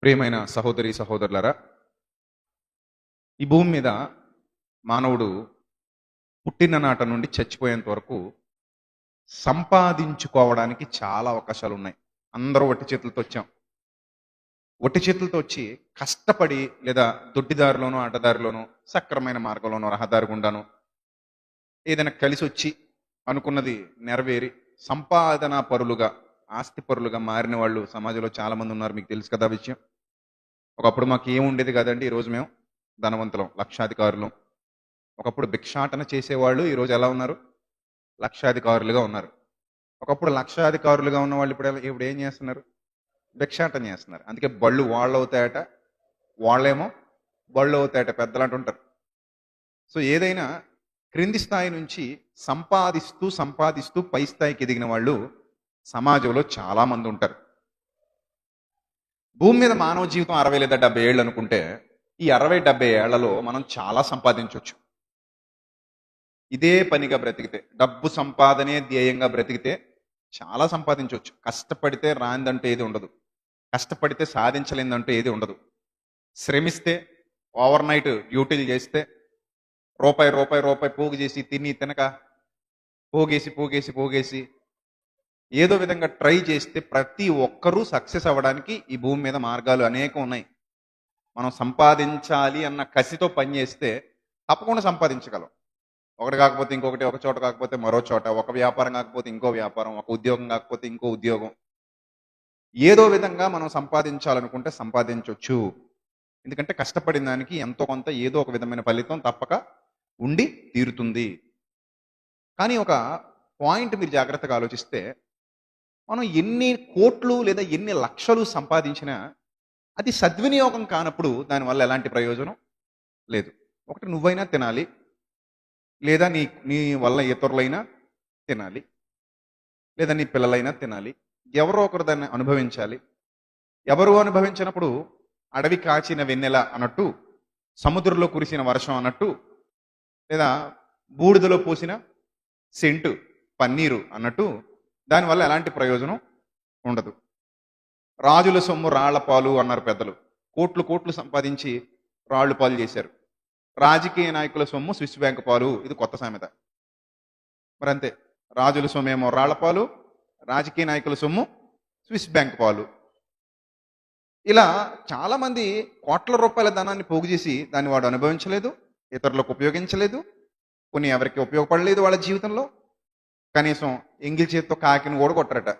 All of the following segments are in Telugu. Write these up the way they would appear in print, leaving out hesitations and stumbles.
ప్రియమైన సహోదరి సహోదరులారా, ఈ భూమి మీద మానవుడు పుట్టిన నాట నుండి చచ్చిపోయేంత వరకు సంపాదించుకోవడానికి చాలా అవకాశాలు ఉన్నాయి. అందరూ ఒట్టి చేతులతో వచ్చాం. ఒట్టి చేతులతో వచ్చి కష్టపడి లేదా దొడ్డిదారిలోనో, అడ్డదారిలోనో, సక్రమైన మార్గంలోనో, రహదారి గుండానో ఏదైనా కలిసి వచ్చి అనుకున్నది నెరవేరి సంపాదనా పరులుగా, ఆస్తి పరులుగా మారిన వాళ్ళు సమాజంలో చాలా మంది ఉన్నారు. మీకు తెలుసు కదా ఆ విషయం. ఒకప్పుడు మాకు ఏముండేది కాదండి. ఈరోజు మేము ధనవంతులం, లక్షాధికారులం. ఒకప్పుడు భిక్షాటన చేసేవాళ్ళు ఈరోజు ఎలా ఉన్నారు? లక్షాధికారులుగా ఉన్నారు. ఒకప్పుడు లక్షాధికారులుగా ఉన్న వాళ్ళు ఇప్పుడు ఏం చేస్తున్నారు? భిక్షాటన చేస్తున్నారు. అందుకే బళ్ళు వాళ్ళు అవుతాయట, వాళ్ళేమో బళ్ళు అవుతాయట, పెద్దలు అంటుంటారు. సో ఏదైనా క్రింది స్థాయి నుంచి సంపాదిస్తూ సంపాదిస్తూ పై స్థాయికి ఎదిగిన వాళ్ళు సమాజంలో చాలా మంది ఉంటారు. భూమి మీద మానవ జీవితం 60 లేదా 70 ఏళ్ళు అనుకుంటే ఈ 60-70 ఏళ్లలో మనం చాలా సంపాదించవచ్చు. ఇదే పనిగా బ్రతికితే, డబ్బు సంపాదనే ధ్యేయంగా బ్రతికితే చాలా సంపాదించవచ్చు. కష్టపడితే రాందంటూ ఏది ఉండదు. కష్టపడితే సాధించలేదంటూ ఏది ఉండదు. శ్రమిస్తే, ఓవర్ నైట్ డ్యూటీలు చేస్తే, రూపాయి రూపాయి రూపాయి పోగు చేసి తిని తినక పోగేసి పోగేసి పోగేసి ఏదో విధంగా ట్రై చేస్తే ప్రతి ఒక్కరూ సక్సెస్ అవ్వడానికి ఈ భూమి మీద మార్గాలు అనేకం ఉన్నాయి. మనం సంపాదించాలి అన్న కసితో పనిచేస్తే తప్పకుండా సంపాదించగలం. ఒకటి కాకపోతే ఇంకొకటి, ఒక చోట కాకపోతే మరో చోట, ఒక వ్యాపారం కాకపోతే ఇంకో వ్యాపారం, ఒక ఉద్యోగం కాకపోతే ఇంకో ఉద్యోగం. ఏదో విధంగా మనం సంపాదించాలనుకుంటే సంపాదించవచ్చు. ఎందుకంటే కష్టపడిన దానికి ఎంతో కొంత ఏదో ఒక విధమైన ఫలితం తప్పక ఉండి తీరుతుంది. కానీ ఒక పాయింట్ మీరు జాగ్రత్తగా ఆలోచిస్తే, మనం ఎన్ని కోట్లు లేదా ఎన్ని లక్షలు సంపాదించినా అది సద్వినియోగం కానప్పుడు దానివల్ల ఎలాంటి ప్రయోజనం లేదు. ఒకటి నువ్వైనా తినాలి, లేదా నీ నీ వల్ల ఇతరులైనా తినాలి, లేదా నీ పిల్లలైనా తినాలి. ఎవరో ఒకరు దాన్ని అనుభవించాలి. ఎవరు అనుభవించినప్పుడు అడవి కాచిన వెన్నెల అన్నట్టు, సముద్రంలో కురిసిన వర్షం అన్నట్టు, లేదా బూడిదలో పోసిన సెంటు పన్నీరు అన్నట్టు దానివల్ల ఎలాంటి ప్రయోజనం ఉండదు. రాజుల సొమ్ము రాళ్ల పాలు అన్నారు పెద్దలు. కోట్లు కోట్లు సంపాదించి రాళ్లు పాలు చేశారు. రాజకీయ నాయకుల సొమ్ము స్విస్ బ్యాంక్ పాలు. ఇది కొత్త సామెత. మరి అంతే, రాజుల సొమ్ము ఏమో రాళ్ల పాలు, రాజకీయ నాయకుల సొమ్ము స్విస్ బ్యాంక్ పాలు. ఇలా చాలా మంది కోట్ల రూపాయల ధనాన్ని పోగు చేసి దాన్ని వాడు అనుభవించలేదు, ఇతరులకు ఉపయోగించలేదు, కొన్ని ఎవరికి ఉపయోగపడలేదు వాళ్ళ జీవితంలో. కనీసం ఎంగిల్ చేతితో కాకిని కూడా కొట్టరట.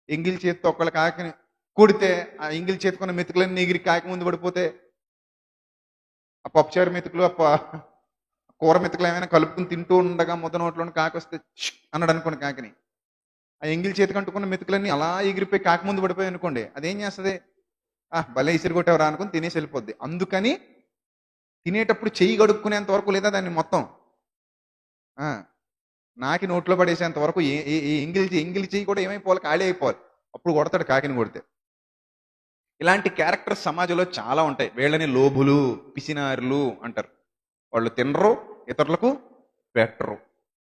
ఎంగిల్ చేతితో ఒకళ్ళ కాకిని కొడితే ఆ ఎంగిల్ చేతికున్న మెతుకులన్నీ ఎగిరి కాకి ముందు పడిపోతే, ఆ పప్పుచారు మెతుకులు, కూర మెతుకులు ఏమైనా కలుపుకుని తింటూ ఉండగా ముద్ద నోట్లోని కాకి వస్తే అన్నాడు అనుకోండి కాకిని. ఆ ఎంగిల్ చేతికి అంటుకున్న మెతుకులన్నీ అలా ఎగిరిపోయి కాకి ముందు పడిపోయి అనుకోండి, అదేం చేస్తుంది? భలే ఇసిరి కొట్టేవరా అనుకుని తినేసి వెళ్ళిపోద్ది. అందుకని తినేటప్పుడు చెయ్యి గడుక్కునేంత వరకు, లేదా దాన్ని మొత్తం నాకి నోట్లో పడేసేంత వరకు ఎంగిలి చెయ్యి కూడా ఏమైపోవాలి? ఖాళీ అయిపోవాలి. అప్పుడు కొడతాడు కాకిని కొడితే. ఇలాంటి క్యారెక్టర్స్ సమాజంలో చాలా ఉంటాయి. వీళ్ళని లోబులు, పిసినారులు అంటారు. వాళ్ళు తినరు, ఇతరులకు పెట్టరు.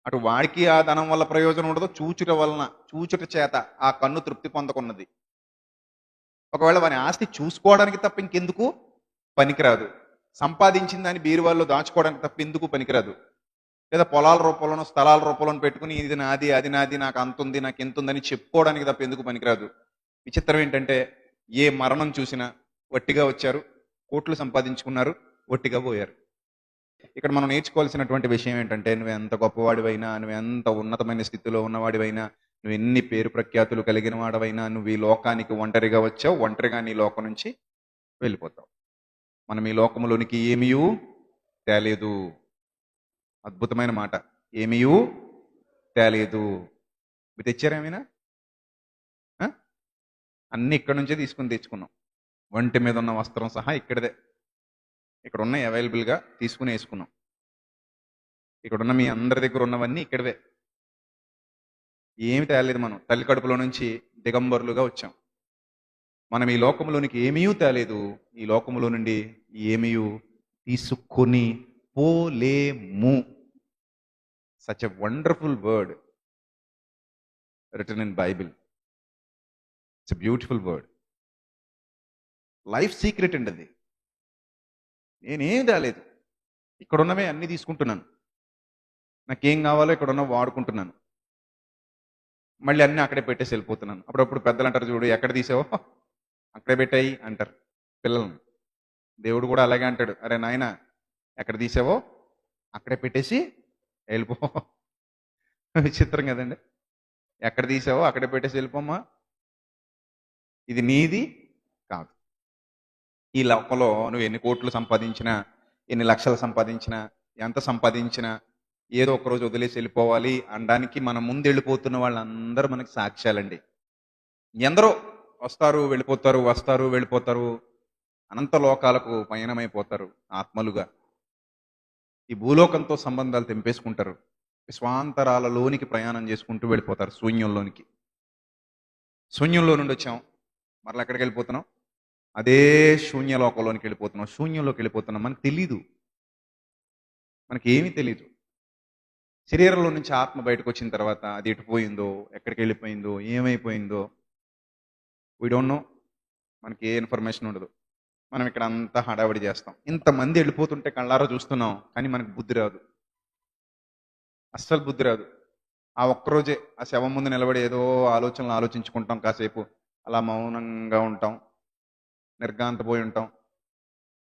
అటు వాడికి ఆ ధనం వల్ల ప్రయోజనం ఉండదు, చూచుట చేత ఆ కన్ను తృప్తి పొందకున్నది. ఒకవేళ వాని ఆస్తి చూసుకోవడానికి తప్ప ఇంకెందుకు పనికిరాదు. సంపాదించిన దాన్ని బీరువాల్లో దాచుకోవడానికి తప్ప ఎందుకు పనికిరాదు. లేదా పొలాల రూపంలోనో స్థలాల రూపంలోనో పెట్టుకుని ఇది నాది, అది నాది, నాకు అంత ఉంది, నాకు ఎంత ఉందని చెప్పుకోవడానికి తప్ప ఎందుకు పనికిరాదు. విచిత్రం ఏంటంటే, ఏ మరణం చూసినా వట్టిగా వచ్చారు, కోట్లు సంపాదించుకున్నారు, వట్టిగా పోయారు. ఇక్కడ మనం నేర్చుకోవాల్సినటువంటి విషయం ఏంటంటే, నువ్వు ఎంత గొప్పవాడివైనా, నువ్వు ఎంత ఉన్నతమైన స్థితిలో ఉన్నవాడివైనా, నువ్వు ఎన్ని పేరు ప్రఖ్యాతులు కలిగిన వాడివైనా, నువ్వు ఈ లోకానికి ఒంటరిగా వచ్చావు, ఒంటరిగా నీ లోకం నుంచి వెళ్ళిపోతావు. మనం ఈ లోకంలోనికి ఏమీ తేలేదు. అద్భుతమైన మాట. ఏమీ తేలేదు. మీరు తెచ్చారేమైనా? అన్ని ఇక్కడి నుంచే తెచ్చుకున్నాం. ఒంటి మీద ఉన్న వస్త్రం సహా ఇక్కడదే. ఇక్కడ ఉన్నాయి అవైలబుల్గా తీసుకుని వేసుకున్నాం. ఇక్కడున్న మీ అందరి దగ్గర ఉన్నవన్నీ ఇక్కడవే. ఏమి తేలేదు. మనం తల్లి కడుపులో నుంచి దిగంబరులుగా వచ్చాం. మనం ఈ లోకంలోనికి ఏమీ తేలేదు. ఈ లోకంలో నుండి ఏమీ తీసుకొని పోలేము. Such a wonderful word written in Bible. It's a beautiful word. Life secret అండి అది. నేనేం రాలేదు. ఇక్కడున్నవే అన్నీ తీసుకుంటున్నాను. నాకేం కావాలో ఇక్కడున్నవి వాడుకుంటున్నాను. మళ్ళీ అన్నీ అక్కడే పెట్టేసి వెళ్ళిపోతున్నాను. అప్పుడప్పుడు పెద్దలు అంటారు చూడు, ఎక్కడ తీసావో అక్కడే పెట్టాయి అంటారు పిల్లల్ని. దేవుడు కూడా అలాగే అంటాడు, అరే నాయన ఎక్కడ తీసావో అక్కడే పెట్టేసి వెళ్ళిపో. విచిత్రం కదండి. ఎక్కడ తీసావో అక్కడే పెట్టేసి వెళ్ళిపోమ్మా, ఇది నీది కాదు. ఈ లోకంలో నువ్వు ఎన్ని కోట్లు సంపాదించినా, ఎన్ని లక్షలు సంపాదించినా, ఎంత సంపాదించినా ఏదో ఒక రోజు వదిలేసి వెళ్ళిపోవాలి అనడానికి మన ముందు వెళ్ళిపోతున్న వాళ్ళందరూ మనకి సాక్ష్యాలండి. ఎందరో వస్తారు వెళ్ళిపోతారు, వస్తారు వెళ్ళిపోతారు, అనంత లోకాలకు పయనమైపోతారు ఆత్మలుగా. ఈ భూలోకంతో సంబంధాలు తెంపేసుకుంటారు, విశ్వాంతరాలలోనికి ప్రయాణం చేసుకుంటూ వెళ్ళిపోతారు శూన్యంలోనికి. శూన్యంలో నుండి వచ్చాం, మరలా ఎక్కడికి వెళ్ళిపోతున్నాం? అదే శూన్యలోకంలోనికి వెళ్ళిపోతున్నాం, శూన్యంలోకి వెళ్ళిపోతున్నాం. మనకు తెలీదు, మనకి ఏమీ తెలీదు. శరీరంలో నుంచి ఆత్మ బయటకు వచ్చిన తర్వాత అది ఎటుపోయిందో, ఎక్కడికి వెళ్ళిపోయిందో, ఏమైపోయిందో వీ డోంట్ నో. మనకి ఏ ఇన్ఫర్మేషన్ ఉండదు. మనం ఇక్కడ అంతా హడావిడి చేస్తాం. ఇంతమంది వెళ్ళిపోతుంటే కళ్ళారా చూస్తున్నాం, కానీ మనకు బుద్ధి రాదు, అస్సలు బుద్ధి రాదు. ఆ ఒక్కరోజే ఆ శవం ముందు నిలబడి ఏదో ఆలోచనలు ఆలోచించుకుంటాం, కాసేపు అలా మౌనంగా ఉంటాం, నిర్గాంతపోయి ఉంటాం.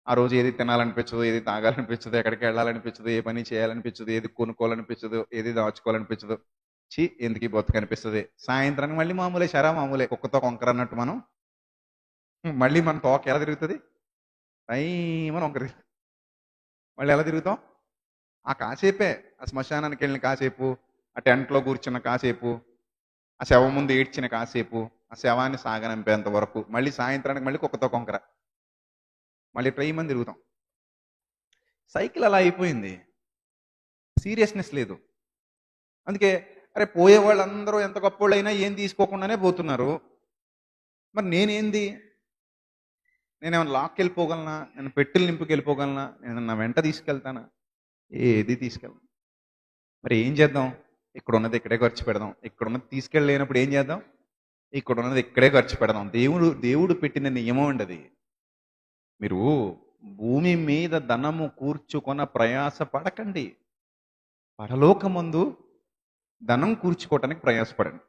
ఆ రోజు ఏది తినాలనిపించదు, ఏది తాగాలనిపించదు, ఎక్కడికి వెళ్ళాలనిపించదు, ఏ పని చేయాలనిపించదు, ఏది కొనుక్కోవాలనిపించదు, ఏది దాచుకోవాలనిపించదు. ఎందుకు ఈ బతుకు అనిపిస్తుంది. సాయంత్రానికి మళ్ళీ మామూలే, శరా మామూలే, కుక్కతో కొంకర అన్నట్టు మనం మళ్ళీ మన తోక ఎలా తిరుగుతుంది, టైమని వంకర మళ్ళీ ఎలా తిరుగుతాం. ఆ కాసేపే, ఆ శ్మశానానికి వెళ్ళిన కాసేపు, ఆ టెంట్లో కూర్చున్న కాసేపు, ఆ శవం ముందు ఏడ్చిన కాసేపు, ఆ శవాన్ని సాగనంపేంత వరకు, మళ్ళీ సాయంత్రానికి మళ్ళీ కుక్కతో కొంకర, మళ్ళీ ట్రైమని తిరుగుతాం. సైకిల్ అలా అయిపోయింది, సీరియస్నెస్ లేదు. అందుకే అరే పోయే వాళ్ళందరూ ఎంత గొప్పోళ్ళైనా ఏం తీసుకోకుండానే పోతున్నారు. మరి నేనేంది? నేనేమైనా లాక్కెళ్ళిపోగలనా? నేను పెట్టెలు నింపుకెళ్ళిపోగలనా? నేను నా వెంట తీసుకెళ్తానా? ఏది తీసుకెళ్ళను. మరి ఏం చేద్దాం? ఇక్కడ ఉన్నది ఇక్కడే ఖర్చు పెడదాం. ఇక్కడ ఉన్నది తీసుకెళ్ళలేనప్పుడు ఏం చేద్దాం? ఇక్కడ ఉన్నది ఇక్కడే ఖర్చు పెడదాం. దేవుడు పెట్టిన నియమం అండి అది. మీరు భూమి మీద ధనము కూర్చుకొన ప్రయాస పడకండి, పరలోకమందు ధనం కూర్చుకోవటానికి ప్రయాసపడండి.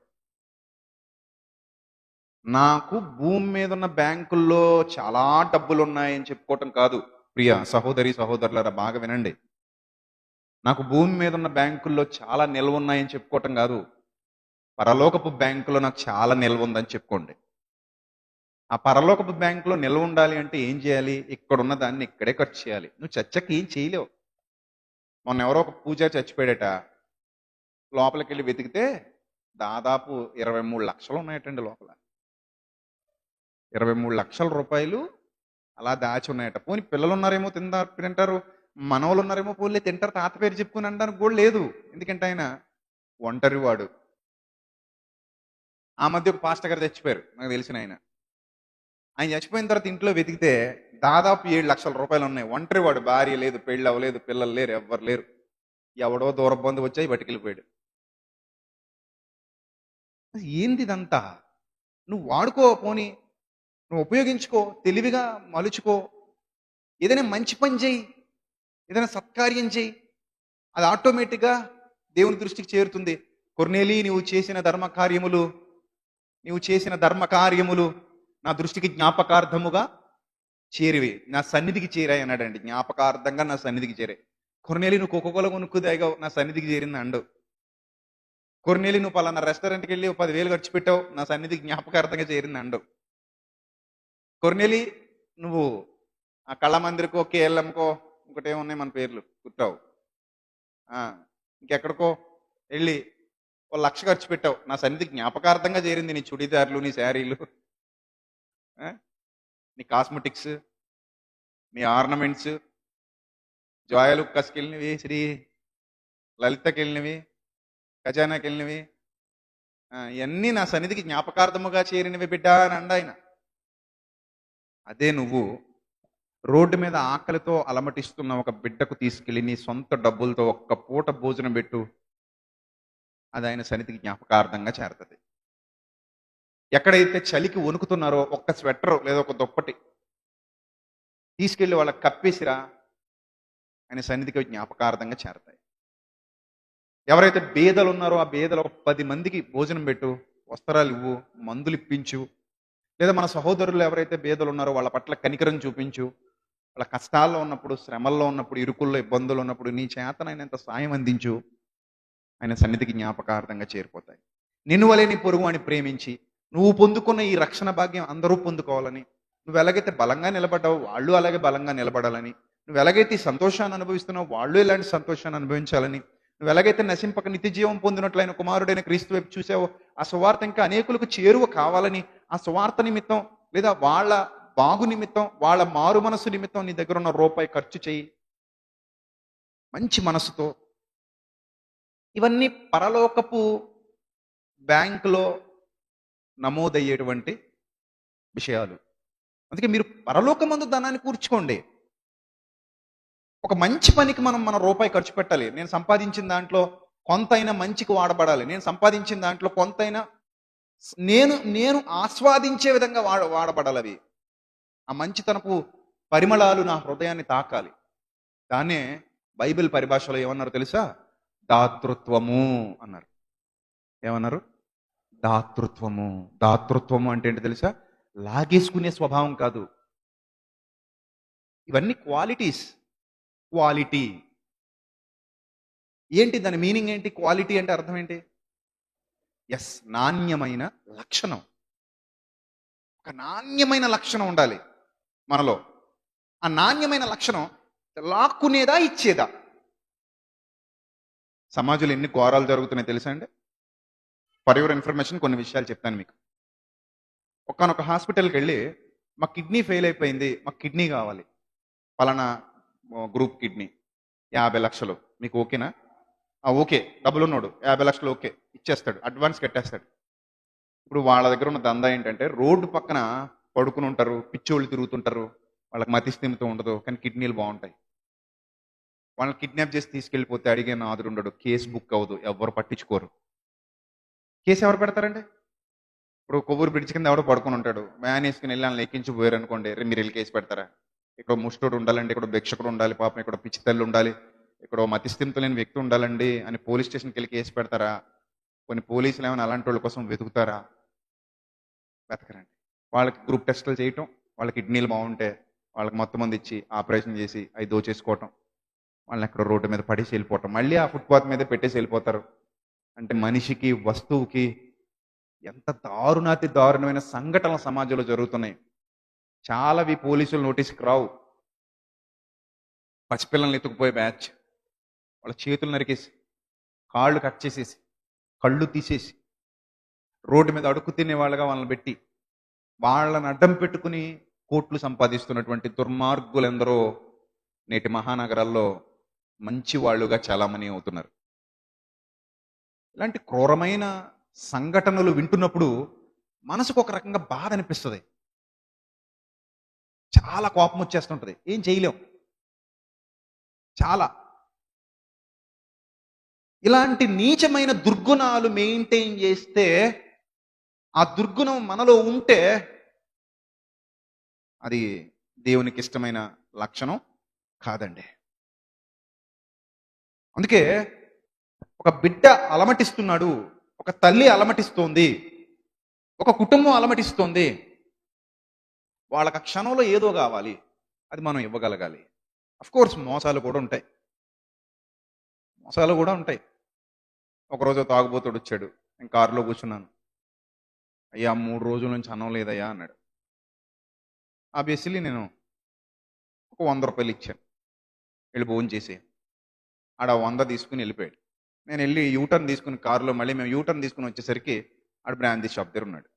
నాకు భూమి మీద ఉన్న బ్యాంకుల్లో చాలా డబ్బులు ఉన్నాయని చెప్పుకోవటం కాదు. ప్రియ సహోదరి సహోదరులారా బాగా వినండి. నాకు భూమి మీద ఉన్న బ్యాంకుల్లో చాలా నిల్వ ఉన్నాయని చెప్పుకోవటం కాదు. పరలోకపు బ్యాంకులో నాకు చాలా నిల్వ ఉందని చెప్పుకోండి. ఆ పరలోకపు బ్యాంకులో నిల్వ ఉండాలి అంటే ఏం చేయాలి? ఇక్కడున్న దాన్ని ఇక్కడే ఖర్చు చేయాలి. నువ్వు చచ్చకి ఏం చేయలేవు. మొన్న ఎవరో ఒక పూజారి చచ్చిపోయాడట, లోపలికి వెళ్ళి వెతికితే దాదాపు 23 లక్షలు ఉన్నాయటండి లోపల. 23 లక్షల రూపాయలు అలా దాచి ఉన్నాయట. పోనీ పిల్లలు ఉన్నారేమో తింటారు, మనవలు ఉన్నారేమో పోలే తింటారు, తాత పేరు చెప్పుకుని అనడానికి కూడా లేదు. ఎందుకంటే ఆయన ఒంటరి వాడు. ఆ మధ్య ఒక పాస్టర్ గారు చచ్చిపోయారు, నాకు తెలిసిన ఆయన. ఆయన చచ్చిపోయిన తర్వాత ఇంట్లో వెతికితే దాదాపు 7 లక్షల రూపాయలు ఉన్నాయి. ఒంటరి వాడు, భార్య లేదు, పెళ్ళి అవ్వలేదు, పిల్లలు లేరు, ఎవ్వరు లేరు. ఎవడో దూర బంధు వచ్చాయి బతికెళ్ళిపోయాడు. ఏంది ఇదంతా? నువ్వు వాడుకో, పోనీ నువ్వు ఉపయోగించుకో, తెలివిగా మలుచుకో, ఏదైనా మంచి పని చేయి, ఏదైనా సత్కార్యం చేయి, అది ఆటోమేటిక్గా దేవుని దృష్టికి చేరుతుంది. కొర్నేలి, నువ్వు చేసిన ధర్మకార్యములు నా దృష్టికి జ్ఞాపకార్థముగా చేరివి, నా సన్నిధికి చేరాయి అన్నాడండి. జ్ఞాపకార్థంగా నా సన్నిధికి చేరాయి. కొర్నేలి, నువ్వు కోకోకోల కొనుక్కుదాగా నా సన్నిధికి చేరింది అండు. కొర్నేలి, నువ్వు పలానా రెస్టారెంట్కి వెళ్ళి 10,000 ఖర్చు పెట్టావు, నా సన్నిధికి జ్ఞాపకార్థంగా చేరింది అండు. కొర్నేలి, నువ్వు ఆ కళమందిరికో, కేఎల్ఎంకో, ఇంకోటి ఏమున్నాయి మన పేర్లు గుర్తావు, ఇంకెక్కడికో వెళ్ళి 1,00,000 ఖర్చు పెట్టావు, నా సన్నిధికి జ్ఞాపకార్థంగా చేరింది నీ చుడీదార్లు, నీ శారీలు, నీ కాస్మెటిక్స్, నీ ఆర్నమెంట్స్, జోయలు కస్కి వెళ్ళినవి, శ్రీ లలితకి వెళ్ళినవి, ఖజానాకి వెళ్ళినవి, ఇవన్నీ నా సన్నిధికి జ్ఞాపకార్థముగా చేరినవి బిడ్డ అని అండ ఆయన. అదే నువ్వు రోడ్డు మీద ఆకలితో అలమటిస్తున్న ఒక బిడ్డకు తీసుకెళ్ళి నీ సొంత డబ్బులతో ఒక్క పూట భోజనం పెట్టు, అది ఆయన సన్నిధికి జ్ఞాపకార్థంగా చేరుతుంది. ఎక్కడైతే చలికి వణుకుతున్నారో ఒక్క స్వెటర్ లేదా ఒక దుప్పటి తీసుకెళ్ళి వాళ్ళకి కప్పేసిరా ఆయన సన్నిధికి జ్ఞాపకార్థంగా చేరతాయి. ఎవరైతే బేదలు ఉన్నారో ఆ బేదలు ఒక 10 మందికి భోజనం పెట్టు, వస్త్రాలు ఇవ్వు, మందులు ఇప్పించు. లేదా మన సహోదరులు ఎవరైతే బేదలు ఉన్నారో వాళ్ళ పట్ల కనికరం చూపించు. వాళ్ళ కష్టాల్లో ఉన్నప్పుడు, శ్రమల్లో ఉన్నప్పుడు, ఇరుకుల్లో ఇబ్బందులు ఉన్నప్పుడు నీ చేతనైనంత సాయం అందించు. ఆయన సన్నిధికి జ్ఞాపకార్థంగా చేరిపోతాయి. నిన్ను వలె నీ పొరుగు అని ప్రేమించి నువ్వు పొందుకున్న ఈ రక్షణ భాగ్యం అందరూ పొందుకోవాలని, నువ్వు ఎలాగైతే బలంగా నిలబడ్డావో వాళ్ళు అలాగే బలంగా నిలబడాలని, నువ్వు ఎలాగైతే ఈ సంతోషాన్ని అనుభవిస్తున్నావు వాళ్ళు ఇలాంటి సంతోషాన్ని అనుభవించాలని, నువ్వు ఎలాగైతే నశింపక నిత్య జీవం పొందినట్లయిన కుమారుడైన క్రీస్తు వైపు చూసావో ఆ సువార్త ఇంకా అనేకులకు చేరువ కావాలని, ఆ సువార్త నిమిత్తం లేదా వాళ్ళ బాగు నిమిత్తం, వాళ్ళ మారు మనసు నిమిత్తం నీ దగ్గర ఉన్న రూపాయి ఖర్చు చేయి మంచి మనసుతో. ఇవన్నీ పరలోకపు బ్యాంకులో నమోదయ్యేటువంటి విషయాలు. అందుకే మీరు పరలోకమందు ధనాన్ని కూర్చుకోండి. ఒక మంచి పనికి మనం మన రూపాయి ఖర్చు పెట్టాలి. నేను సంపాదించిన దాంట్లో కొంతైనా మంచికి వాడబడాలి. నేను సంపాదించిన దాంట్లో కొంతైనా నేను నేను ఆస్వాదించే విధంగా వాడబడాలి. అవి ఆ మంచితనపు పరిమళాలు నా హృదయాన్ని తాకాలి. దాన్నే బైబిల్ పరిభాషలో ఏమన్నారు తెలుసా? దాతృత్వము అన్నారు. ఏమన్నారు? దాతృత్వము. దాతృత్వము అంటే ఏంటి తెలుసా? లాగేసుకునే స్వభావం కాదు. ఇవన్నీ క్వాలిటీస్. క్వాలిటీ ఏంటి? దాని మీనింగ్ ఏంటి? క్వాలిటీ అంటే అర్థం ఏంటి? ఎస్, నాణ్యమైన లక్షణం. ఒక నాణ్యమైన లక్షణం ఉండాలి మనలో. ఆ నాణ్యమైన లక్షణం లాక్కునేదా ఇచ్చేదా? సమాజంలో ఎన్ని ఘోరాలు జరుగుతున్నాయి తెలుసా అండి? ఫర్ యువర్ ఇన్ఫర్మేషన్ కొన్ని విషయాలు చెప్తాను మీకు. ఒక్కనొక హాస్పిటల్కి వెళ్ళి మా కిడ్నీ ఫెయిల్ అయిపోయింది, మాకు కిడ్నీ కావాలి, పలానా గ్రూప్ కిడ్నీ 50 లక్షలు, మీకు ఓకేనా? ఓకే, డబ్బులు ఉన్నాడు, 50 లక్షలు ఓకే ఇచ్చేస్తాడు, అడ్వాన్స్ కట్టేస్తాడు. ఇప్పుడు వాళ్ళ దగ్గర ఉన్న దందా ఏంటంటే రోడ్డు పక్కన పడుకుని ఉంటారు, పిచ్చోళ్ళు తిరుగుతుంటారు, వాళ్ళకి మతిస్థిమితం ఉండదు, కానీ కిడ్నీలు బాగుంటాయి. వాళ్ళని కిడ్నాప్ చేసి తీసుకెళ్ళిపోతే అడిగే నాదుడు ఉండడు, కేసు బుక్ అవ్వదు, ఎవరు పట్టించుకోరు. కేసు ఎవరు పెడతారండి? ఇప్పుడు కొవ్వూరు బ్రిడ్జ్ కింద ఎవడో పడుకుని ఉంటాడు, వ్యాన్ వేసుకుని వెళ్ళి వాళ్ళని ఎక్కించిపోయారు అనుకోండి, మీరు వెళ్ళి కేసు పెడతారా? ఇక్కడ ముష్టుడు ఉండాలండి, ఇక్కడ భిక్షకుడు ఉండాలి, పాపం ఇక్కడ పిచ్చి తల్లి ఉండాలి, ఇక్కడ మతిస్థిమితం లేని వ్యక్తి ఉండాలండి అని పోలీస్ స్టేషన్కి వెళ్ళి కేసు పెడతారా? కొన్ని పోలీసులు ఏమైనా అలాంటి వాళ్ళ కోసం వెతుకుతారా? వెతకరండి. వాళ్ళకి గ్రూప్ టెస్టులు చేయటం, వాళ్ళ కిడ్నీలు బాగుంటే వాళ్ళకి మొత్తం మంది ఇచ్చి ఆపరేషన్ చేసి అవి దోచేసుకోవటం, వాళ్ళని ఎక్కడ రోడ్డు మీద పడేసి వెళ్ళిపోవటం, మళ్ళీ ఆ ఫుట్పాత్ మీద పెట్టేసి వెళ్ళిపోతారు. అంటే మనిషికి వస్తువుకి ఎంత దారుణాతి దారుణమైన సంఘటనలు సమాజంలో జరుగుతున్నాయి. చాలావి పోలీసులు నోటీస్కి రావు. పసిపిల్లల్ని ఎత్తుకుపోయే బ్యాచ్, వాళ్ళ చేతులు నరికేసి, కాళ్ళు కట్ చేసేసి, కళ్ళు తీసేసి, రోడ్డు మీద అడుక్కు తినే వాళ్ళగా వాళ్ళని పెట్టి, వాళ్ళని అడ్డం పెట్టుకుని కోట్లు సంపాదిస్తున్నటువంటి దుర్మార్గులెందరో నేటి మహానగరాల్లో మంచి వాళ్ళుగా చాలామంది అవుతున్నారు. ఇలాంటి క్రూరమైన సంఘటనలు వింటున్నప్పుడు మనసుకు ఒక రకంగా బాధ అనిపిస్తుంది, చాలా కోపం వచ్చేస్తుంటుంది, ఏం చేయలేం. చాలా ఇలాంటి నీచమైన దుర్గుణాలు మెయింటైన్ చేస్తే, ఆ దుర్గుణం మనలో ఉంటే అది దేవునికి ఇష్టమైన లక్షణం కాదండి. అందుకే ఒక బిడ్డ అలమటిస్తున్నాడు, ఒక తల్లి అలమటిస్తోంది, ఒక కుటుంబం అలమటిస్తోంది, వాళ్ళకి ఆ క్షణంలో ఏదో కావాలి, అది మనం ఇవ్వగలగాలి. కోర్స్ మోసాలు కూడా ఉంటాయి, మోసాలు కూడా ఉంటాయి. ఒకరోజు తాగుబోతుడు వచ్చాడు, నేను కారులో కూర్చున్నాను, అయ్యా 3 రోజుల నుంచి అన్నం లేదయ్యా అన్నాడు. ఆబ్వియస్లీ నేను ఒక 100 రూపాయలు ఇచ్చాను, వెళ్ళి భోజనం చేసి. ఆడ 100 తీసుకుని వెళ్ళిపోయాడు. నేను వెళ్ళి యూటర్న్ తీసుకుని కారులో, మళ్ళీ మేము యూటర్న్ తీసుకుని వచ్చేసరికి ఆడ బ్రాందీ షాప్ దగ్గర ఉన్నాడు.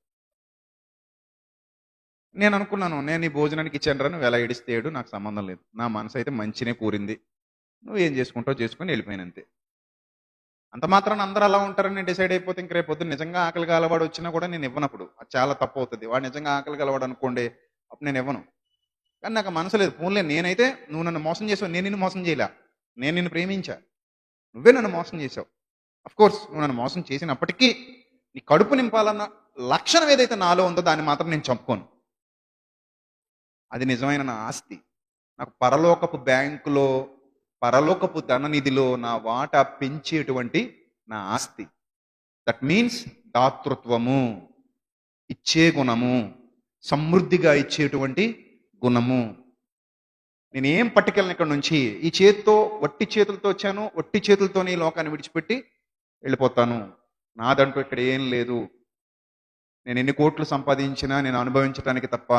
నేను అనుకున్నాను, నేను ఈ భోజనానికి ఇచ్చాను రా, నువ్వు ఎలా ఏడిస్తేడు నాకు సంబంధం లేదు, నా మనసు అయితే మంచినే కూరింది, నువ్వు ఏం చేసుకుంటావు చేసుకుని వెళ్ళిపోయినంతే. అంత మాత్రాన అందరూ అలా ఉంటారని నేను డిసైడ్ అయిపోతే ఇంక రేపు పొద్దున్న నిజంగా ఆకలి గలవాడు వచ్చినా కూడా నేను ఇవ్వనప్పుడు అది చాలా తప్పు అవుతుంది. వాడు నిజంగా ఆకలి గలవాడు అనుకోండి, అప్పుడు నేను ఇవ్వను. కానీ నాకు మనసు లేదు, ఫోన్లే నేనైతే నువ్వు నన్ను మోసం చేసావు, నేను నిన్ను మోసం చేయలే, నేను నిన్ను ప్రేమించా, నువ్వే నన్ను మోసం చేసావు. కోర్స్ నువ్వు నన్ను మోసం చేసినప్పటికీ నీ కడుపు నింపాలన్న లక్షణం ఏదైతే నాలో ఉందో దాన్ని మాత్రం నేను చంపుకోను. అది నిజమైన నా ఆస్తి. నాకు పరలోకపు బ్యాంకులో, పరలోకపు ధననిధిలో నా వాటా పెంచేటువంటి నా ఆస్తి. దట్ మీన్స్ దాతృత్వము, ఇచ్చే గుణము, సమృద్ధిగా ఇచ్చేటువంటి గుణము. నేనేం పట్టుకెళ్ళను ఇక్కడ నుంచి. ఈ చేతితో, వట్టి చేతులతో వచ్చాను, వట్టి చేతులతోనే ఈ లోకాన్ని విడిచిపెట్టి వెళ్ళిపోతాను. నాదంటూ ఇక్కడ ఏం లేదు. నేను ఎన్ని కోట్లు సంపాదించినా నేను అనుభవించడానికి తప్ప,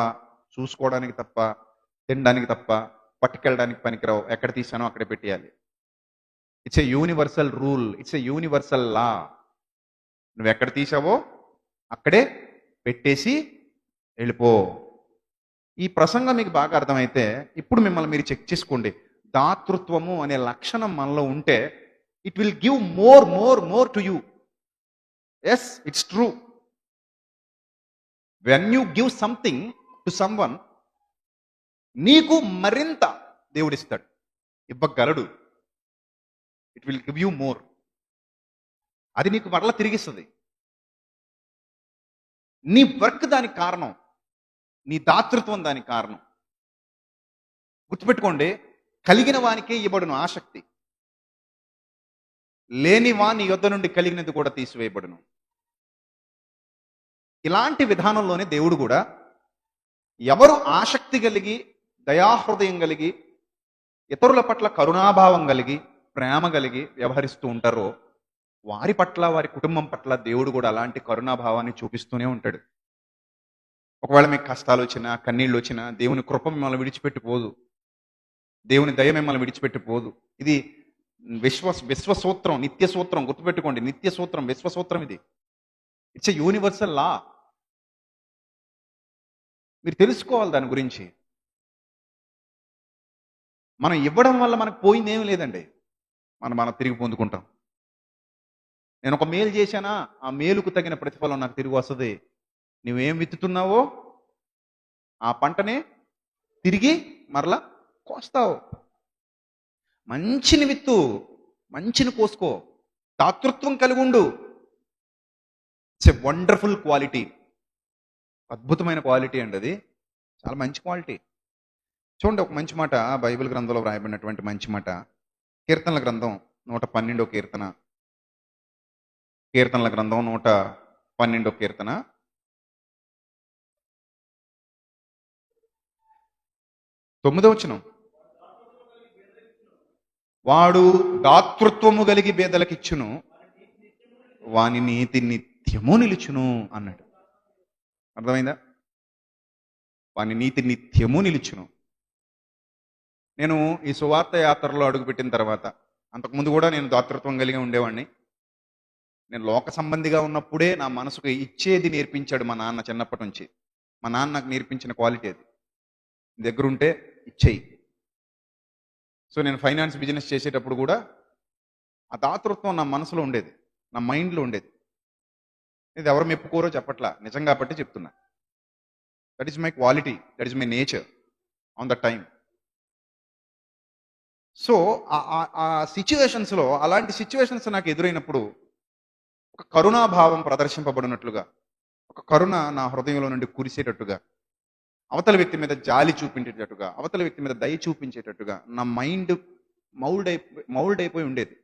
చూసుకోవడానికి తప్ప, తినడానికి తప్ప, పట్టుకెళ్ళడానికి పనికిరావు. ఎక్కడ తీసానో అక్కడే పెట్టేయాలి. It's a universal rule, it's a universal law. నువ్వు ఎక్కడ తీసావో అక్కడే పెట్టేసి వెళ్ళిపో. ఈ ప్రసంగం మీకు బాగా అర్థమైతే ఇప్పుడు మిమ్మల్ని మీరు చెక్ చేసుకోండి. దాతృత్వము అనే లక్షణం మనలో ఉంటే it will give more more more to you. Yes, it's true. When you give something to someone, నీకు మరింత దేవుడిస్తాడు, ఇవ్వగలడు. It will give you more. అది నీకు మరలా తిరిగిస్తుంది. నీ వర్క్ దానికి కారణం, నీ దాతృత్వం దానికి కారణం. గుర్తుపెట్టుకోండి, కలిగిన వానికే ఇవ్వబడును ఆసక్తి, లేని వాని యొద్ద నుండి కలిగినది కూడా తీసివేయబడును. ఇలాంటి విధానంలోనే దేవుడు కూడా ఎవరు ఆసక్తి కలిగి, దయాహృదయం కలిగి, ఇతరుల పట్ల కరుణాభావం కలిగి, ప్రేమ కలిగి వ్యవహరిస్తూ ఉంటారో వారి పట్ల, వారి కుటుంబం పట్ల దేవుడు కూడా అలాంటి కరుణాభావాన్ని చూపిస్తూనే ఉంటాడు. ఒకవేళ మీకు కష్టాలు వచ్చినా, కన్నీళ్ళు వచ్చినా, దేవుని కృప మిమ్మల్ని విడిచిపెట్టిపోదు, దేవుని దయ మిమ్మల్ని విడిచిపెట్టిపోదు. ఇది విశ్వసూత్రం, నిత్య సూత్రం. గుర్తుపెట్టుకోండి, నిత్య సూత్రం, విశ్వసూత్రం ఇది. It's a universal law. మీరు తెలుసుకోవాలి దాని గురించి. మనం ఇవ్వడం వల్ల మనకు పోయింది ఏమీ లేదండి. మనం తిరిగి పొందుకుంటాం. నేను ఒక మేలు చేశానా, ఆ మేలుకు తగిన ప్రతిఫలం నాకు తిరిగి వస్తుంది. నువ్వేం విత్తుతున్నావో ఆ పంటనే తిరిగి మరలా కోస్తావు. మంచిని విత్తు, మంచిని కోసుకో, దాతృత్వం కలిగి ఉండు. It's a wonderful quality. అద్భుతమైన క్వాలిటీ అండి అది. చాలా మంచి క్వాలిటీ. చూడండి, ఒక మంచి మాట బైబిల్ గ్రంథంలో వ్రాయబడినటువంటి మంచి మాట. కీర్తనల గ్రంథం 112వ కీర్తన. కీర్తనల గ్రంథం 112వ కీర్తన 9వ వచనం. వాడు దాతృత్వము కలిగి బేదలకిచ్చును, వాని నీతి నిత్యము నిలుచును అన్నాడు. అర్థమైందా? వాని నీతి నిత్యము నిలుచును. నేను ఈ సువార్త యాత్రలో అడుగుపెట్టిన తర్వాత, అంతకుముందు కూడా నేను దాతృత్వం కలిగి ఉండేవాడిని. నేను లోక సంబంధిగా ఉన్నప్పుడే నా మనసుకు ఇచ్చేది నేర్పించాడు మా నాన్న. చిన్నప్పటి నుంచి మా నాన్న నాకు నేర్పించిన క్వాలిటీ అది. దగ్గరుంటే ఇచ్చేయి. సో నేను ఫైనాన్స్ బిజినెస్ చేసేటప్పుడు కూడా ఆ దాతృత్వం నా మనసులో ఉండేది, నా మైండ్లో ఉండేది. ఇది ఎవరు మెప్పుకోరో చెప్పట్లా, నిజం కాబట్టి చెప్తున్నా. That is my quality, that is my nature on the time. So ఆ సిచ్యువేషన్స్లో, అలాంటి సిచ్యువేషన్స్ నాకు ఎదురైనప్పుడు ఒక కరుణాభావం ప్రదర్శింపబడినట్లుగా, ఒక కరుణ నా హృదయంలో నుండి కురిసేటట్టుగా, అవతల వ్యక్తి మీద జాలి చూపించేటట్టుగా, అవతల వ్యక్తి మీద దయ చూపించేటట్టుగా నా మైండ్ మౌల్డ్ అయిపోయి ఉండేది.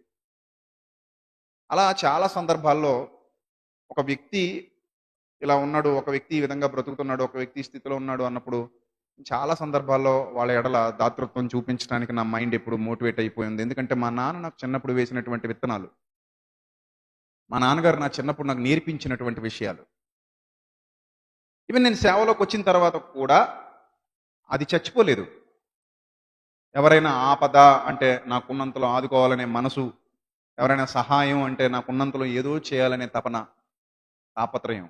అలా చాలా సందర్భాల్లో ఒక వ్యక్తి ఇలా ఉన్నాడు, ఒక వ్యక్తి ఈ విధంగా బ్రతుకుతున్నాడు, ఒక వ్యక్తి ఈ స్థితిలో ఉన్నాడు అన్నప్పుడు చాలా సందర్భాల్లో వాళ్ళ ఎడల దాతృత్వం చూపించడానికి నా మైండ్ ఎప్పుడు మోటివేట్ అయిపోయింది. ఎందుకంటే మా నాన్న నాకు చిన్నప్పుడు వేసినటువంటి విత్తనాలు, మా నాన్నగారు నా చిన్నప్పుడు నాకు నేర్పించినటువంటి విషయాలు. ఈవెన్ నేను సేవలోకి వచ్చిన తర్వాత కూడా అది చచ్చిపోలేదు. ఎవరైనా ఆపద అంటే నాకున్నంతలో ఆదుకోవాలనే మనసు, ఎవరైనా సహాయం అంటే నాకున్నంతలో ఏదో చేయాలనే తపన, తాపత్రయం,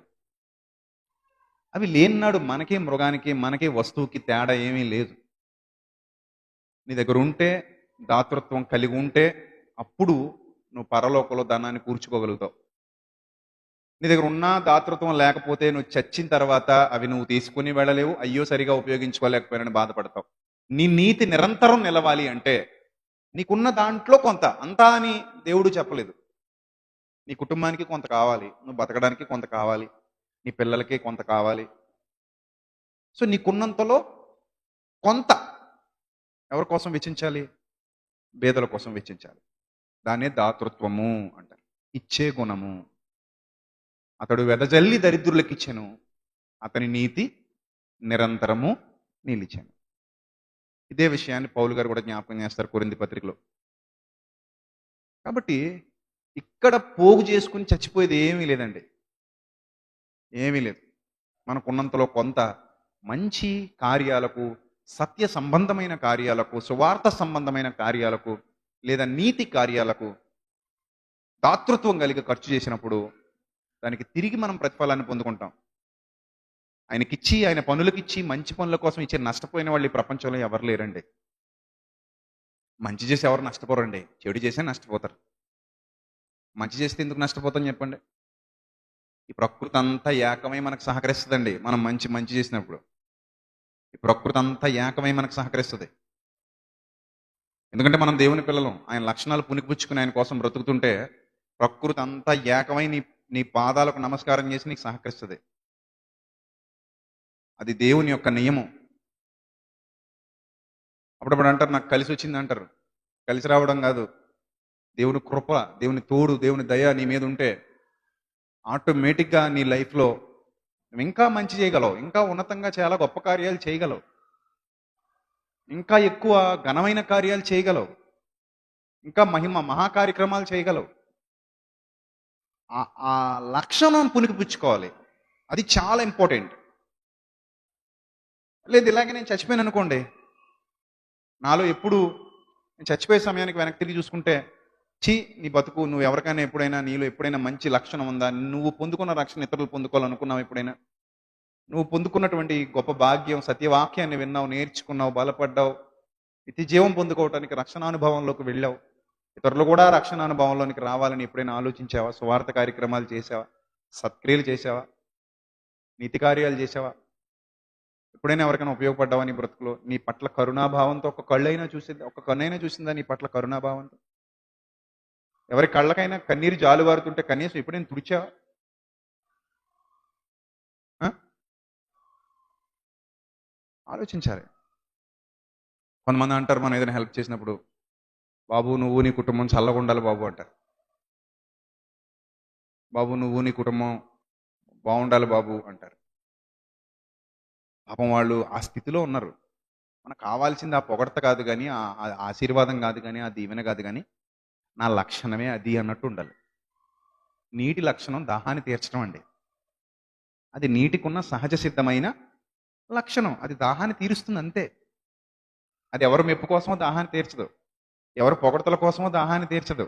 అవి లేనినాడు మనకి, మృగానికి, మనకి, వస్తువుకి తేడా ఏమీ లేదు. నీ దగ్గర ఉంటే, దాతృత్వం కలిగి ఉంటే, అప్పుడు నువ్వు పరలోకంలో ధనాన్ని కూర్చుకోగలుగుతావు. నీ దగ్గర ఉన్న దాతృత్వం లేకపోతే నువ్వు చచ్చిన తర్వాత అవి నువ్వు తీసుకుని వెళ్ళలేవు, అయ్యో సరిగా ఉపయోగించుకోలేకపోయానని బాధపడతావు. నీ నీతి నిరంతరం నిలవాలి అంటే నీకున్న దాంట్లో కొంత, అంతా అని దేవుడు చెప్పలేదు. నీ కుటుంబానికి కొంత కావాలి, నువ్వు బతకడానికి కొంత కావాలి, నీ పిల్లలకి కొంత కావాలి. సో నీకున్నంతలో కొంత ఎవరి కోసం వెచ్చించాలి? పేదల కోసం వెచ్చించాలి. దాన్నే దాతృత్వము అంటారు. ఇచ్చే గుణము. అతడు వెదజల్లి దరిద్రులకిచ్చెను, అతని నీతి నిరంతరము నిలిచెను. ఇదే విషయాన్ని పౌలు గారు కూడా జ్ఞాపకం చేస్తారు కొరింథీ పత్రికలో. కాబట్టి ఇక్కడ పోగు చేసుకుని చచ్చిపోయేది ఏమీ లేదండి. ఏమీ లేదు. మనకున్నంతలో కొంత మంచి కార్యాలకు, సత్య సంబంధమైన కార్యాలకు, సువార్త సంబంధమైన కార్యాలకు, లేదా నీతి కార్యాలకు దాతృత్వం కలిగి ఖర్చు చేసినప్పుడు దానికి తిరిగి మనం ప్రతిఫలాన్ని పొందుకుంటాం. ఆయనకిచ్చి, ఆయన పనులకిచ్చి, మంచి పనుల కోసం ఇచ్చి నష్టపోయిన వాళ్ళు ఈ ప్రపంచంలో ఎవరు లేరండి. మంచి చేసి ఎవరు నష్టపోరండి, చెడు చేసే నష్టపోతారు. మంచి చేస్తే ఎందుకు నష్టపోతాం చెప్పండి? ఈ ప్రకృతి అంతా ఏకమై మనకు సహకరిస్తుందండి. మనం మంచి చేసినప్పుడు ఈ ప్రకృతి అంతా ఏకమై మనకు సహకరిస్తుంది. ఎందుకంటే మనం దేవుని పిల్లలం. ఆయన లక్షణాలు పునికిపుచ్చుకుని ఆయన కోసం బ్రతుకుతుంటే ప్రకృతి అంతా ఏకమై నీ నీ పాదాలకు నమస్కారం చేసి నీకు సహకరిస్తుంది. అది దేవుని యొక్క నియమం. అప్పుడప్పుడు అంటారు నాకు కలిసి వచ్చింది అంటారు. కలిసి రావడం కాదు, దేవుని కృప, దేవుని తోడు, దేవుని దయ నీ మీద ఉంటే ఆటోమేటిక్గా నీ లైఫ్లో నువ్వు ఇంకా మంచి చేయగలవు, ఇంకా ఉన్నతంగా చాలా గొప్ప కార్యాలు చేయగలవు, ఇంకా ఎక్కువ ఘనమైన కార్యాలు చేయగలవు, ఇంకా మహా కార్యక్రమాలు చేయగలవు. ఆ లక్షణం పునికిపుచ్చుకోవాలి. అది చాలా ఇంపార్టెంట్. లేదు ఇలాగే నేను చచ్చిపోయాను అనుకోండి, నాలో ఎప్పుడు నేను చచ్చిపోయే సమయానికి వెనక్కి తిరిగి చూసుకుంటే నీ బతుకు, నువ్వు ఎవరికైనా ఎప్పుడైనా నీలో ఎప్పుడైనా మంచి లక్షణం ఉందా? నువ్వు పొందుకున్న రక్షణ ఇతరులు పొందుకోవాలనుకున్నావు ఎప్పుడైనా? నువ్వు పొందుకున్నటువంటి గొప్ప భాగ్యం, సత్యవాక్యాన్ని విన్నావు, నేర్చుకున్నావు, బలపడ్డావు, నిత్య జీవం పొందుకోవటానికి రక్షణానుభవంలోకి వెళ్ళావు. ఇతరులు కూడా రక్షణానుభవంలోనికి రావాలని ఎప్పుడైనా ఆలోచించావా? సువార్త కార్యక్రమాలు చేసావా? సత్క్రియలు చేసావా? నీతి కార్యాలు చేసావా? ఎప్పుడైనా ఎవరికైనా ఉపయోగపడ్డావా నీ బ్రతుకులో? నీ పట్ల కరుణాభావంతో ఒక కన్నైనా చూసిందా నీ పట్ల కరుణాభావంతో? ఎవరి కళ్ళకైనా కన్నీరు జాలువారుతుంటే కనీసం ఎప్పుడైనా తుడిచావా? ఆలోచించాలి. కొంతమంది అంటారు మనం ఏదైనా హెల్ప్ చేసినప్పుడు, బాబు నువ్వు నీ కుటుంబం చల్లగా ఉండాలి బాబు అంటారు. బాబు నువ్వు నీ కుటుంబం బాగుండాలి బాబు అంటారు. పాపం వాళ్ళు ఆ స్థితిలో ఉన్నారు. మనకు కావాల్సింది ఆ పొగడత కాదు కానీ, ఆ ఆశీర్వాదం కాదు కానీ, ఆ దీవెన కాదు కానీ, నా లక్షణమే అది అన్నట్టు ఉండాలి. నీటి లక్షణం దాహాన్ని తీర్చడం అండి. అది నీటికున్న సహజ సిద్ధమైన లక్షణం. అది దాహాన్ని తీరుస్తుంది అంతే. అది ఎవరు మెప్పు కోసమో దాహాన్ని తీర్చదు, ఎవరు పొగడతల కోసమో దాహాన్ని తీర్చదు,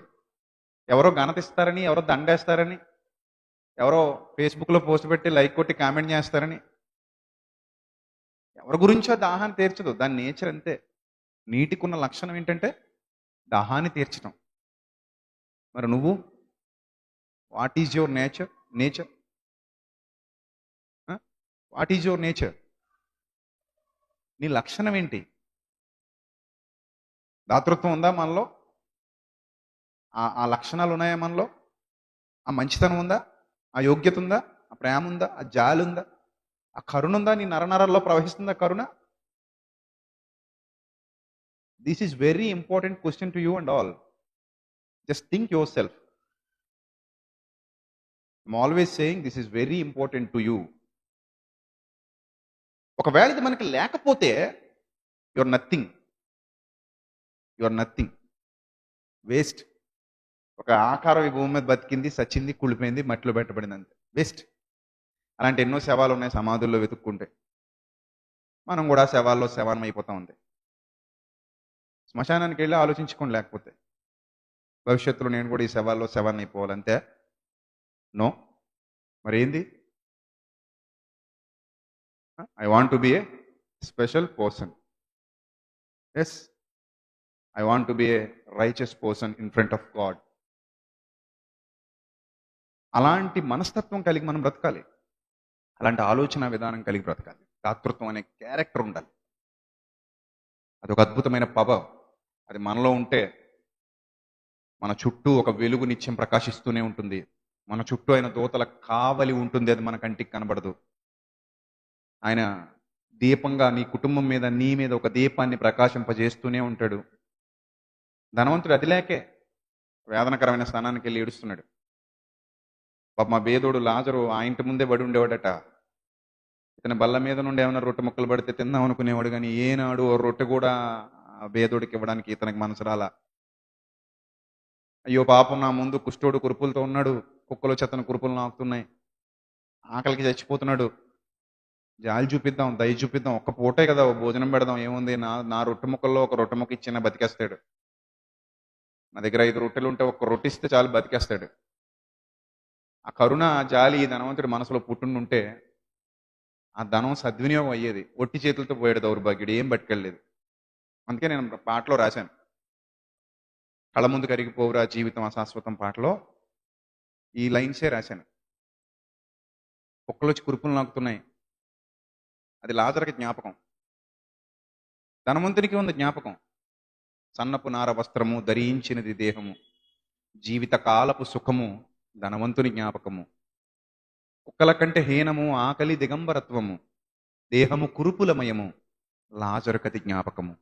ఎవరో ఘనతిస్తారని, ఎవరో దండేస్తారని, ఎవరో ఫేస్బుక్లో పోస్ట్ పెట్టి లైక్ కొట్టి కామెంట్ చేస్తారని, ఎవరి గురించో దాహాన్ని తీర్చదు. దాని నేచర్ అంతే. నీటికున్న లక్షణం ఏంటంటే దాహాన్ని తీర్చడం. మరి నువ్వు, what is your nature? What is your nature? నీ లక్షణం ఏంటి? దాతృత్వం ఉందా మనలో? ఆ లక్షణాలు ఉన్నాయా మనలో? ఆ మంచితనం ఉందా? ఆ యోగ్యత ఉందా? ఆ ప్రేమ ఉందా? ఆ జాలి ఉందా? ఆ కరుణ ఉందా? నీ నరనరాల్లో ప్రవహిస్తుందా కరుణ? This is very important question to you and all. Just think yourself. I'm always saying this is very important to you. ఒకవేళ ఇది మనకి లేకపోతే యువర్ నథింగ్. వేస్ట్. ఒక ఆకారం ఈ భూమి మీద బతికింది, సచ్చింది, కుళ్ళిపోయింది, మట్టిలో పెట్టబడింది అంతే. వేస్ట్. అలాంటి ఎన్నో శవాలు ఉన్నాయి సమాధుల్లో వెతుక్కుంటే. మనం కూడా శవాల్లో శవానం అయిపోతా ఉంది. శ్మశానానికి వెళ్ళి ఆలోచించుకోండి. లేకపోతే భవిష్యత్తులో నేను కూడా ఈ శవాల్లో శవాన్ని అయిపోవాలంతే. నో. మరి ఏంది? I want to be a special person. Yes, I want to be a righteous person in front of God. అలాంటి మనస్తత్వం కలిగి మనం బ్రతకాలి. అలాంటి ఆలోచన విధానం కలిగి బ్రతకాలి. దాతృత్వం అనే క్యారెక్టర్ ఉండాలి. అది ఒక అద్భుతమైన పవర్. అది మనలో ఉంటే మన చుట్టూ ఒక వెలుగు నిత్యం ప్రకాశిస్తూనే ఉంటుంది. మన చుట్టూ ఆయన దూతల కావలి ఉంటుంది. అది మన కంటికి కనబడదు. ఆయన దీపంగా నీ కుటుంబం మీద, నీ మీద ఒక దీపాన్ని ప్రకాశింపజేస్తూనే ఉంటాడు. ధనవంతుడు అది లేకే వేదనకరమైన స్థానానికి వెళ్ళి ఏడుస్తున్నాడు. పాప మా బేదోడు లాజరు ఆ ఇంటి ముందే పడి ఉండేవాడట. ఇతని బల్ల మీద నుండి ఏమైనా రొట్టె ముక్కలు పడితే తిందాం అనుకునేవాడు, కానీ ఏనాడు ఓ రొట్టె కూడా ఆ బేదోడికి ఇవ్వడానికి ఇతనికి మనసు రాలా. అయ్యో పాపం, నా ముందు కుష్ఠోడు కురుపులతో ఉన్నాడు, కుక్కలు చెత్తను కురుపులు నాకుతున్నాయి, ఆకలికి చచ్చిపోతున్నాడు, జాలి చూపిద్దాం, దయ చూపిద్దాం, ఒక్క పూటే కదా ఓ భోజనం పెడదాం, ఏముంది, నా నా రొట్టె ముక్కల్లో ఒక రొట్టె ముక్క ఇచ్చినా బతికేస్తాడు. నా దగ్గర 5 రొట్టెలు ఉంటే ఒక్క రొట్టె ఇస్తే చాలు బతికేస్తాడు. ఆ కరుణ, ఆ జాలి ఈ ధనవంతుడి మనసులో పుట్టుండుంటే ఆ ధనం సద్వినియోగం అయ్యేది. ఒట్టి చేతులతో పోయాడు దౌర్భాగ్యుడు, ఏం పట్టుకెళ్ళలేదు. అందుకే నేను పాటలో రాశాను, కళ్ళ ముందు కరిగిపోవురా జీవితం అశాశ్వతం పాటలో ఈ లైన్సే రాశాను. కుక్కలు వచ్చి కురుపులు నాకుతున్నాయి, అది లాజరుకి జ్ఞాపకం. ధనవంతునికి ఉంది జ్ఞాపకం, సన్నపు నార వస్త్రము ధరించినది దేహము, జీవిత కాలపు సుఖము ధనవంతుని జ్ఞాపకము. కుక్కల కంటే హీనము ఆకలి దిగంబరత్వము, దేహము కురుపులమయము లాజరుకతి జ్ఞాపకము.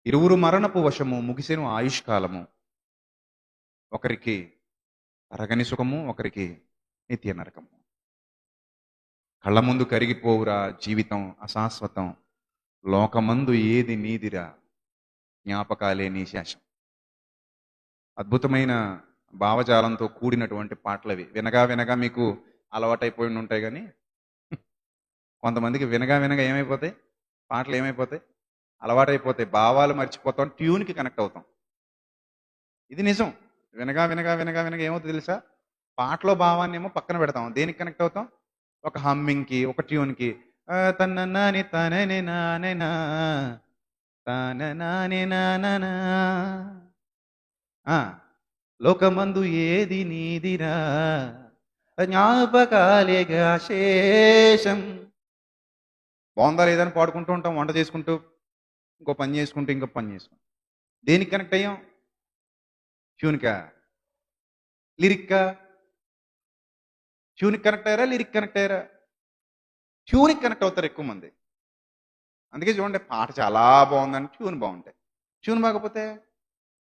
ఇరువురు మరణపు వశము ముగిసెను ఆయుష్కాలము, ఒకరికి తరగని సుఖము, ఒకరికి నిత్య నరకము. కళ్ళ ముందు కరిగిపోవురా జీవితం అశాశ్వతం, లోకమందు ఏది నీదిరా జ్ఞాపకాలే నీ శాశ్వతం. అద్భుతమైన భావజాలంతో కూడినటువంటి పాటలవి. వినగా వినగా మీకు అలవాటైపోయి ఉంటాయి, కానీ కొంతమందికి వినగా వినగా ఏమైపోతాయి పాటలు, ఏమైపోతాయి అలవాటైపోతాయి, భావాలు మర్చిపోతాం, ట్యూన్కి కనెక్ట్ అవుతాం. ఇది నిజం. వినగా వినగా వినగా వినగా ఏమవుతుంది తెలుసా, పాటలో భావాన్ని ఏమో పక్కన పెడతాం, దేనికి కనెక్ట్ అవుతాం, ఒక హమ్మింగ్కి, ఒక ట్యూన్కి. తననాని తనని నానెనా తననాని నాననా, లోకమందు ఏది నీదిరా జ్ఞాపకాలేగా శేషం. బాగుందా లేదని పాడుకుంటూ ఉంటాం, వంట చేసుకుంటూ, ఇంకో పని చేసుకుంటూ, ఇంకో పని చేసుకుంటూ. దేనికి కనెక్ట్ అయ్యాం, ట్యూన్కా లిరిక్కా? ట్యూన్కి కనెక్ట్ అయ్యారా, లిరిక్ కనెక్ట్ అయ్యారా? ట్యూన్కి కనెక్ట్ అవుతారు ఎక్కువ మంది. అందుకే చూడండి, పాట చాలా బాగుందని ట్యూన్ బాగుంటాయి, ట్యూన్ బాగపోతే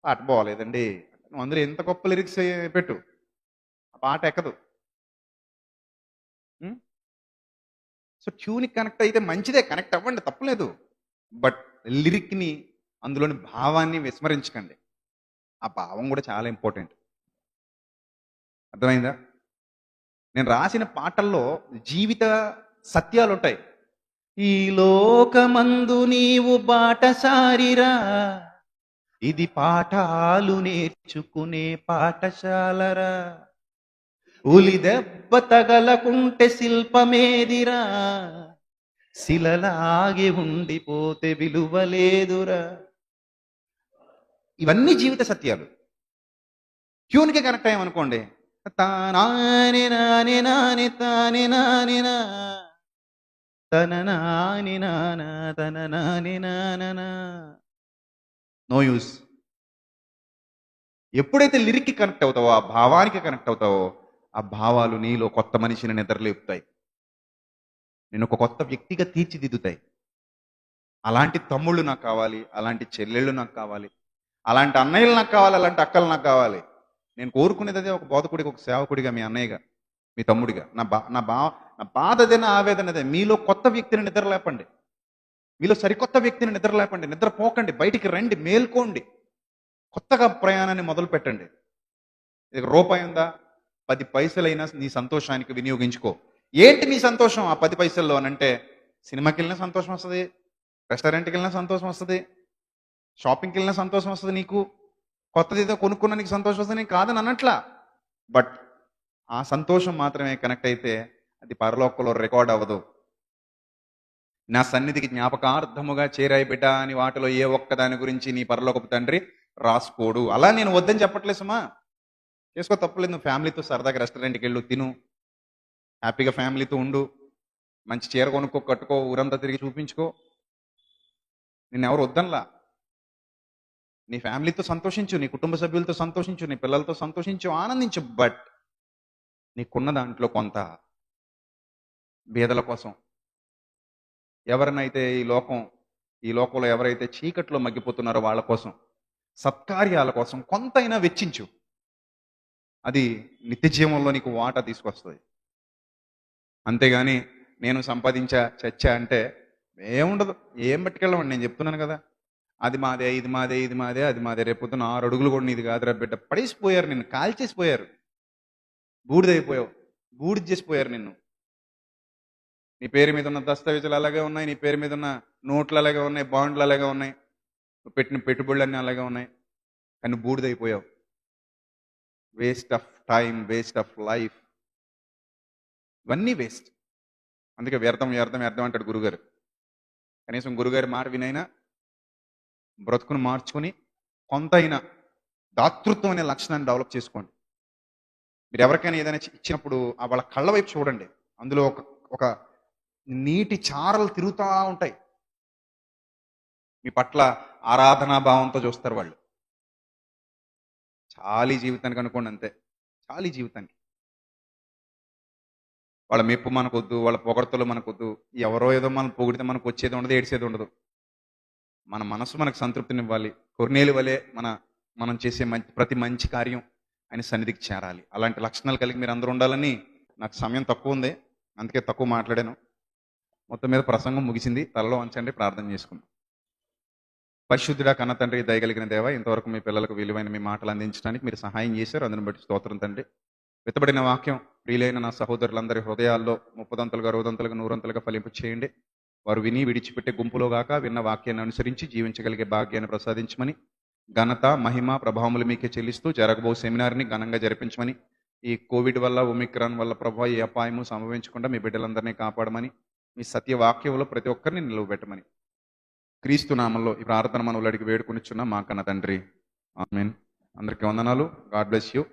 పాట బాగోలేదండి, నువ్వు అందులో ఎంత గొప్ప లిరిక్స్ పెట్టు, ఆ పాట ఎక్కదు. సో ట్యూన్కి కనెక్ట్ అయితే మంచిదే, కనెక్ట్ అవ్వండి, తప్పలేదు. బట్ లిరిక్ని, అందులోని భావాన్ని విస్మరించకండి. ఆ భావం కూడా చాలా ఇంపార్టెంట్. అర్థమైందా? నేను రాసిన పాటల్లో జీవిత సత్యాలు ఉంటాయి. ఈ లోకమందు నీవు బాటసారిరా, ఇది పాఠాలు నేర్చుకునే పాఠశాలరా, ఉలి దెబ్బ తగలకుంటే శిల్పమేదిరా, శిలలాగి ఉండిపోతే విలువలేదురా. ఇవన్నీ జీవిత సత్యాలు. ట్యూన్కి కనెక్ట్ అయ్యామనుకోండి, తానాని నాని నాని తాని నాని నా తన నాని నానా తన నాని నానా, నో యూస్. ఎప్పుడైతే లిరిక్కి కనెక్ట్ అవుతావో, ఆ భావానికి కనెక్ట్ అవుతావో, ఆ భావాలు నీలో కొత్త మనిషిని నిద్రలేపుతాయి, నేను ఒక కొత్త వ్యక్తిగా తీర్చిదిద్దుతాయి. అలాంటి తమ్ముళ్ళు నాకు కావాలి, అలాంటి చెల్లెళ్ళు నాకు కావాలి, అలాంటి అన్నయ్యలు నాకు కావాలి, అలాంటి అక్కలు నాకు కావాలి. నేను కోరుకునేది అదే, ఒక బోధకుడిగా, ఒక సేవకుడిగా, మీ అన్నయ్యగా, మీ తమ్ముడిగా. నా బాధ అదే, నా ఆవేదన అదే. మీలో కొత్త వ్యక్తిని నిద్రలేపండి, మీలో సరికొత్త వ్యక్తిని నిద్రలేపండి. నిద్రపోకండి, బయటికి రండి, మేల్కోండి, కొత్తగా ప్రయాణాన్ని మొదలు పెట్టండి. ఇది రూపాయి ఉందా, 10 పైసలైనా నీ సంతోషానికి వినియోగించుకో. ఏంటి నీ సంతోషం ఆ 10 పైసల్లో అని అంటే, సినిమాకి వెళ్ళినా సంతోషం వస్తుంది, రెస్టారెంట్కి వెళ్ళినా సంతోషం వస్తుంది, షాపింగ్కి వెళ్ళినా సంతోషం వస్తుంది, నీకు కొత్తది ఏదో కొనుక్కున్నా నీకు సంతోషం వస్తుంది, నేను కాదని అన్నట్లా. బట్ ఆ సంతోషం మాత్రమే కనెక్ట్ అయితే అది పరలోకంలో రికార్డ్ అవ్వదు. నా సన్నిధికి జ్ఞాపకార్థముగా చేరాయి బిడ్డ అని వాటిలో ఏ ఒక్కదాని గురించి నీ పరలోకపు తండ్రి రాసుకోడు. అలా నేను వద్దని చెప్పట్లేదు సుమా, చేసుకో, తప్పలేదు. నువ్వు ఫ్యామిలీతో సరదాగా రెస్టారెంట్కి వెళ్ళు, తిను, హ్యాపీగా ఫ్యామిలీతో ఉండు, మంచి చీర కొనుక్కో, కట్టుకో, ఊరంతా తిరిగి చూపించుకో, నిన్నెవరు వద్దనలా. నీ ఫ్యామిలీతో సంతోషించు, నీ కుటుంబ సభ్యులతో సంతోషించు, నీ పిల్లలతో సంతోషించు, ఆనందించు. బట్ నీకున్న దాంట్లో కొంత బీదల కోసం, ఎవరినైతే ఈ లోకంలో ఎవరైతే చీకట్లో మగ్గిపోతున్నారో వాళ్ళ కోసం, సత్కార్యాల కోసం కొంతైనా వెచ్చించు. అది నిత్య జీవంలో నీకు వాటా తీసుకొస్తుంది. అంతేగాని నేను సంపాదించా చచ్చా అంటే ఏముండదు. ఏం పట్టుకెళ్ళమండి, నేను చెప్తున్నాను కదా. అది మాదే, ఇది మాదే, ఇది మాదే, అది మాదే. రేపొద్దున 6 అడుగులు కూడా నీది కాదురా బిడ్డ. పడేసిపోయారు, నిన్ను కాల్చేసిపోయారు, బూడిదైపోయావు, బూడిద చేసిపోయారు నిన్ను. నీ పేరు మీద ఉన్న దస్తావేజులు అలాగే ఉన్నాయి, నీ పేరు మీద ఉన్న నోట్లు అలాగే ఉన్నాయి, బాండ్లు అలాగే ఉన్నాయి, నువ్వు పెట్టిన పెట్టుబడులన్నీ అలాగే ఉన్నాయి, కానీ బూడిదైపోయావు. Waste of time, waste of life, ఇవన్నీ వేస్ట్. అందుకే వ్యర్థం వ్యర్థం వ్యర్థం అంటాడు గురుగారు. కనీసం గురుగారి మాట వినైనా బ్రతుకును మార్చుకొని కొంతైనా దాతృత్వం అనే లక్షణాన్ని డెవలప్ చేసుకోండి. మీరు ఎవరికైనా ఏదైనా ఇచ్చినప్పుడు వాళ్ళ కళ్ళ వైపు చూడండి. అందులో ఒక ఒక నీటి చారలు తిరుగుతూ ఉంటాయి. మీ పట్ల ఆరాధనా భావంతో చూస్తారు వాళ్ళు. చాలీ జీవితానికి అనుకోండి, అంతే. చాలీ జీవితానికి. వాళ్ళ మెప్పు మనకొద్దు, వాళ్ళ పొగడ్తలు మనకొద్దు. ఎవరో ఏదో మనం పొగిడితే మనకు వచ్చేది ఉండదు, ఏడ్చేది ఉండదు. మన మనసు మనకు సంతృప్తినివ్వాలి. కొర్నేలు వలె మనం చేసే ప్రతి మంచి కార్యం ఆయన సన్నిధికి చేరాలి. అలాంటి లక్షణాలు కలిగి మీరు అందరూ ఉండాలని. నాకు సమయం తక్కువ ఉంది, అందుకే తక్కువ మాట్లాడాను. మొత్తం మీద ప్రసంగం ముగిసింది. తలలో వంచండి, ప్రార్థన చేసుకుందాం. పరిశుద్ధుడా కన్న తండ్రి, దయగలిగిన దేవ, ఇంతవరకు మీ పిల్లలకు విలువైన మీ మాటలు అందించడానికి మీరు సహాయం చేశారు. అందుని బట్టి స్తోత్రం తండ్రి. వెతబడిన వాక్యం ప్రియులైన నా సహోదరులందరి హృదయాల్లో 30 60 100 ఫలింపు చేయండి. వారు విని విడిచిపెట్టే గుంపులో గాక విన్న వాక్యాన్ని అనుసరించి జీవించగలిగే భాగ్యాన్ని ప్రసాదించమని, ఘనత మహిమ ప్రభావములు మీకే చెల్లిస్తూ జరగబో సెమినార్ని ఘనంగా జరిపించమని, ఈ కోవిడ్ వల్ల ఒమిక్రాన్ వల్ల ప్రభావ ఏ అపాయము సంభవించకుండా మీ బిడ్డలందరినీ కాపాడమని, మీ సత్యవాక్యంలో ప్రతి ఒక్కరిని నిలువబెట్టమని క్రీస్తు నామంలో ఈ ప్రార్థన మనవులు అడిగి వేడుకొనిచున్నాం మా కన్న తండ్రి. ఆమేన్. అందరికీ వందనాలు. God bless you.